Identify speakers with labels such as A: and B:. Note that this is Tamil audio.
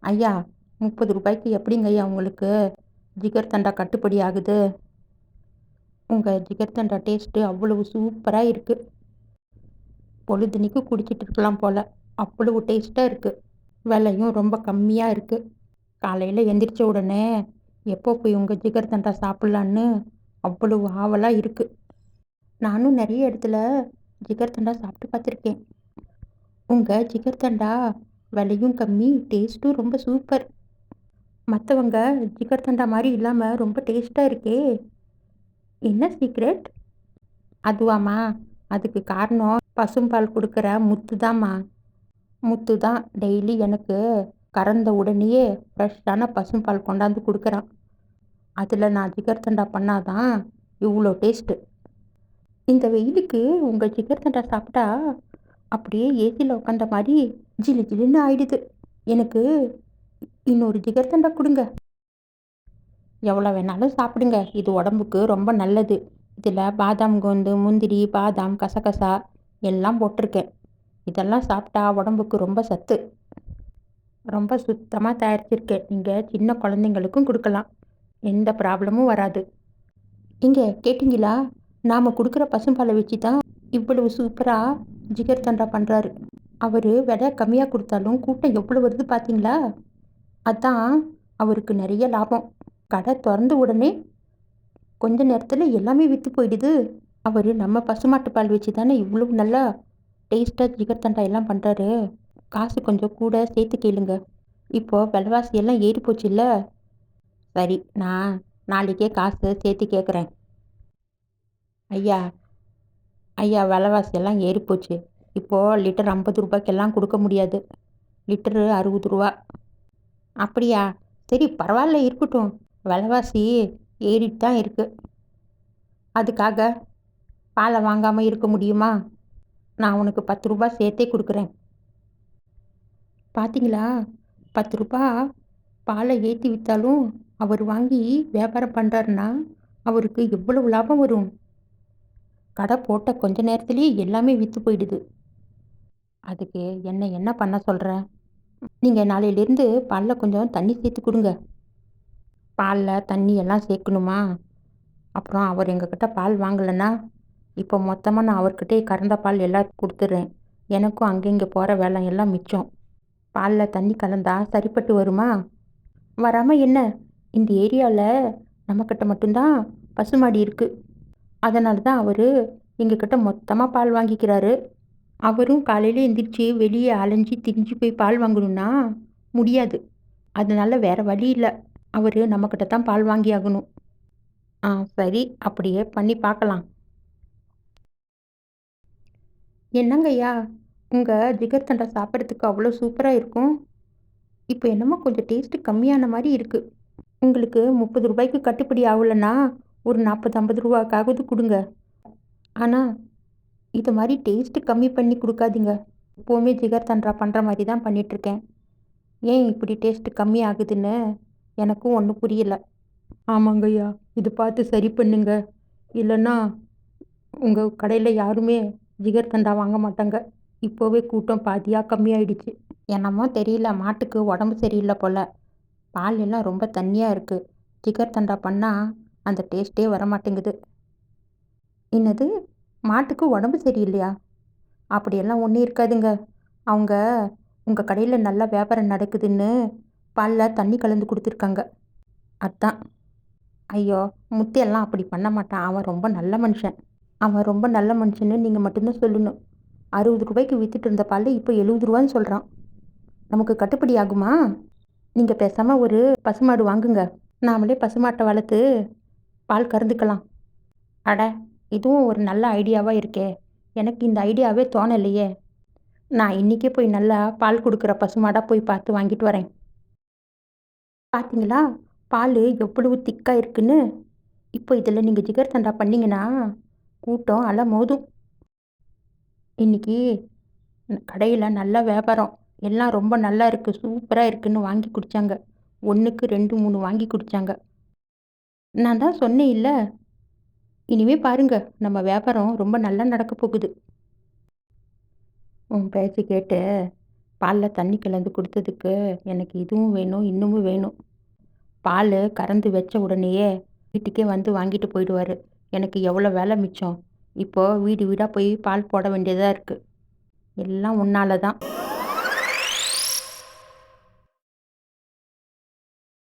A: ஐயா, 30 ரூபாய்க்கு எப்படிங்க ஐயா உங்களுக்கு ஜிகர் தண்டா கட்டுப்படி ஆகுது? உங்கள் ஜிகர் தண்டா டேஸ்ட்டு அவ்வளவு சூப்பராக இருக்குது. பொழுதுனிக்கு குடிச்சிட்டு இருக்கலாம் போல், அவ்வளவு டேஸ்ட்டாக இருக்குது. விலையும் ரொம்ப கம்மியாக இருக்குது. காலையில் எந்திரிச்ச உடனே எப்போ போய் உங்கள் ஜிகர் தண்டா சாப்பிட்லான்னு அவ்வளவு ஆவலாக இருக்குது. நானும் நிறைய இடத்துல ஜிகர் தண்டா சாப்பிட்டு பார்த்துருக்கேன். உங்கள் ஜிகர் தண்டா விலையும் கம்மி, டேஸ்ட்டும் ரொம்ப சூப்பர். மற்றவங்க ஜிகர் தண்டா மாதிரி இல்லாமல் ரொம்ப டேஸ்ட்டாக இருக்கே, என்ன சீக்ரெட்? அதுவாம்மா, அதுக்கு காரணம் பசும்பால் கொடுக்குற முத்து தாம்மா. முத்து தான் டெய்லி எனக்கு கறந்த உடனேயே ஃப்ரெஷ்ஷான பசும்பால் கொண்டாந்து கொடுக்குறான். அதில் நான் ஜிகர் தண்டா பண்ணாதான் இவ்வளோ டேஸ்ட்டு. இந்த வெயிலுக்கு உங்கள் ஜிகர் தண்டா சாப்பிட்டா அப்படியே ஏசியில் உட்காந்த மாதிரி ஜிலு ஜிலுன்னு ஆயிடுது. எனக்கு இன்னொரு ஜிகர் தண்டா கொடுங்க. எவ்வளோ வேணாலும் சாப்பிடுங்க, இது உடம்புக்கு ரொம்ப நல்லது. இதில் பாதாம் கோந்து, முந்திரி, பாதாம், கசகசா எல்லாம் போட்டிருக்கேன். இதெல்லாம் சாப்பிட்டா உடம்புக்கு ரொம்ப சத்து. ரொம்ப சுத்தமாக தயாரிச்சிருக்கேன். நீங்கள் சின்ன குழந்தைங்களுக்கும் கொடுக்கலாம், எந்த ப்ராப்ளமும் வராது. இங்கே கேட்டிங்களா, நாம் கொடுக்குற பசும்பாலை வச்சு தான் இவ்வளவு சூப்பராக ஜிகர் தண்டா பண்ணுறாரு. அவர் விலை கம்மியாக கொடுத்தாலும் கூட்டம் எவ்வளோ வருது பார்த்தீங்களா? அதான் அவருக்கு நிறைய லாபம். கடை திறந்த உடனே கொஞ்ச நேரத்தில் எல்லாமே விற்று போயிடுது. அவர் நம்ம பசுமாட்டு பால் வச்சு தானே இவ்வளோ நல்லா டேஸ்ட்டாக ஜிகர் தண்டா எல்லாம் பண்ணுறாரு. காசு கொஞ்சம் கூட சேர்த்து கேளுங்க. இப்போது விலைவாசி எல்லாம் ஏறி போச்சு இல்லை? சரி, நான் நாளைக்கே காசு சேர்த்து கேட்குறேன். ஐயா ஐயா, விலைவாசி எல்லாம் ஏறி போச்சு. இப்போது லிட்டர் 50 ரூபாய்க்கெல்லாம் கொடுக்க முடியாது. லிட்டரு 60 ரூபா. அப்படியா? சரி, பரவாயில்ல, இருக்கட்டும். விலைவாசி ஏறிட்டு தான் இருக்குது. அதுக்காக பாலை வாங்காமல் இருக்க முடியுமா? நான் உனக்கு 10 ரூபா சேர்த்தே கொடுக்குறேன். பார்த்தீங்களா, 10 ரூபா பாலை ஏற்றி விற்றாலும் அவர் வாங்கி வியாபாரம் பண்ணுறாருன்னா அவருக்கு எவ்வளவு லாபம் வரும். கடை போட்ட கொஞ்ச நேரத்துலேயே எல்லாமே விற்று போயிடுது. அதுக்கு என்ன பண்ண சொல்கிறேன்? நீங்கள் நாளையிலேருந்து பாலில் கொஞ்சம் தண்ணி சேர்த்து கொடுங்க. பாலில் தண்ணி எல்லாம் சேர்க்கணுமா? அப்புறம் அவர் எங்ககிட்ட பால் வாங்கலைன்னா இப்போ மொத்தமாக நான் அவர்கிட்டே கறந்த பால் எல்லாம் கொடுத்துட்றேன். எனக்கும் அங்கங்கே போகிற வேலை எல்லாம் மிச்சம். பாலில் தண்ணி கலந்தா சரிப்பட்டு வருமா? வராமல் என்ன? இந்த ஏரியாவில் நம்மக்கிட்ட மட்டும்தான் பசுமாடி இருக்குது. அதனால தான் அவர் எங்ககிட்ட மொத்தமாக பால் வாங்கிக்கிறாரு. அவரும் காலையில் எந்திரிச்சு வெளியே அலைஞ்சி திரிஞ்சு போய் பால் வாங்கணும்னா முடியாது. அதனால வேறு வழி இல்லை, அவர் நம்மக்கிட்ட தான் பால் வாங்கி ஆகணும். சரி, அப்படியே பண்ணி பார்க்கலாம். என்னங்கய்யா, உங்கள் ஜிகர் தண்டா சாப்பிட்றதுக்கு அவ்வளோ சூப்பராக இருக்கும். இப்போ என்னமோ கொஞ்சம் டேஸ்ட்டு கம்மியான மாதிரி இருக்குது. உங்களுக்கு 30 ரூபாய்க்கு கட்டுப்படி ஆகலைன்னா ஒரு 40-50 ரூபாய்க்காவது கொடுங்க. ஆனால் இது மாதிரி டேஸ்ட்டு கம்மி பண்ணி கொடுக்காதீங்க. எப்போவுமே ஜிகர் தண்டா பண்ணுற மாதிரி தான் பண்ணிகிட்ருக்கேன். ஏன் இப்படி டேஸ்ட்டு கம்மி ஆகுதுன்னு எனக்கும் ஒன்றும் புரியல. ஆமாங்கய்யா, இது பார்த்து சரி பண்ணுங்க. இல்லைன்னா உங்கள் கடையில் யாருமே ஜிகர் தண்டா வாங்க மாட்டாங்க. இப்போவே கூட்டம் பாதியாக கம்மியாயிடுச்சு. என்னமோ தெரியல, மாட்டுக்கு உடம்பு சரியில்லை போல். பால் எல்லாம் ரொம்ப தண்ணியாக இருக்குது. ஜிகர் தண்டா பண்ணால் அந்த டேஸ்ட்டே வரமாட்டேங்குது. என்னது, மாட்டுக்கு உடம்பு சரியில்லையா? அப்படியெல்லாம் ஒன்றும் இருக்காதுங்க. அவங்க உங்கள் கடையில் நல்லா வியாபாரம் நடக்குதுன்னு பாலில் தண்ணி கலந்து கொடுத்துருக்காங்க, அதான். ஐயோ, முத்தையெல்லாம் அப்படி பண்ண மாட்டான். அவன் ரொம்ப நல்ல மனுஷன். அவன் ரொம்ப நல்ல மனுஷன்னு நீங்கள் மட்டும்தான் சொல்லணும். 60 ரூபாய்க்கு விற்றுட்டு இருந்த பால் இப்போ 70 ரூபான்னு சொல்கிறான். நமக்கு கட்டுப்படி ஆகுமா? நீங்கள் பேசாமல் ஒரு பசுமாடு வாங்குங்க. நாமளே பசுமாட்டை வளர்த்து பால் கறந்துக்கலாம். அட, இதுவும் ஒரு நல்ல ஐடியாவாக இருக்கே. எனக்கு இந்த ஐடியாவே தோணலையே. நான் இன்றைக்கே போய் நல்லா பால் கொடுக்குற பசுமாடாக போய் பார்த்து வாங்கிட்டு வரேன். பார்த்தீங்களா, பால் எவ்வளவு திக்காக இருக்குன்னு. இப்போ இதில் நீங்கள் ஜிகர் தண்டா பண்ணிங்கன்னா கூட்டம் அலை மோதும். இன்றைக்கி கடையில் நல்ல வியாபாரம். எல்லாம் ரொம்ப நல்லா இருக்குது, சூப்பராக இருக்குதுன்னு வாங்கி குடித்தாங்க. 1க்கு 2 3 வாங்கி குடித்தாங்க. நான் தான் சொன்னேன் இல்லை, இனிமே பாருங்க, நம்ம வியாபாரம் ரொம்ப நல்லா நடக்க போகுது. உன் பேச்சு கேட்டு பாலில் தண்ணி கலந்து கொடுத்ததுக்கு எனக்கு இதுவும் வேணும் இன்னமும் வேணும். பால் கறந்து வச்ச உடனேயே வீட்டுக்கே வந்து வாங்கிட்டு போயிடுவார். எனக்கு எவ்வளோ வேலை மிச்சம். இப்போ வீடு வீடாக போய் பால் போட வேண்டியதாக இருக்குது. எல்லாம் உன்னால தான்.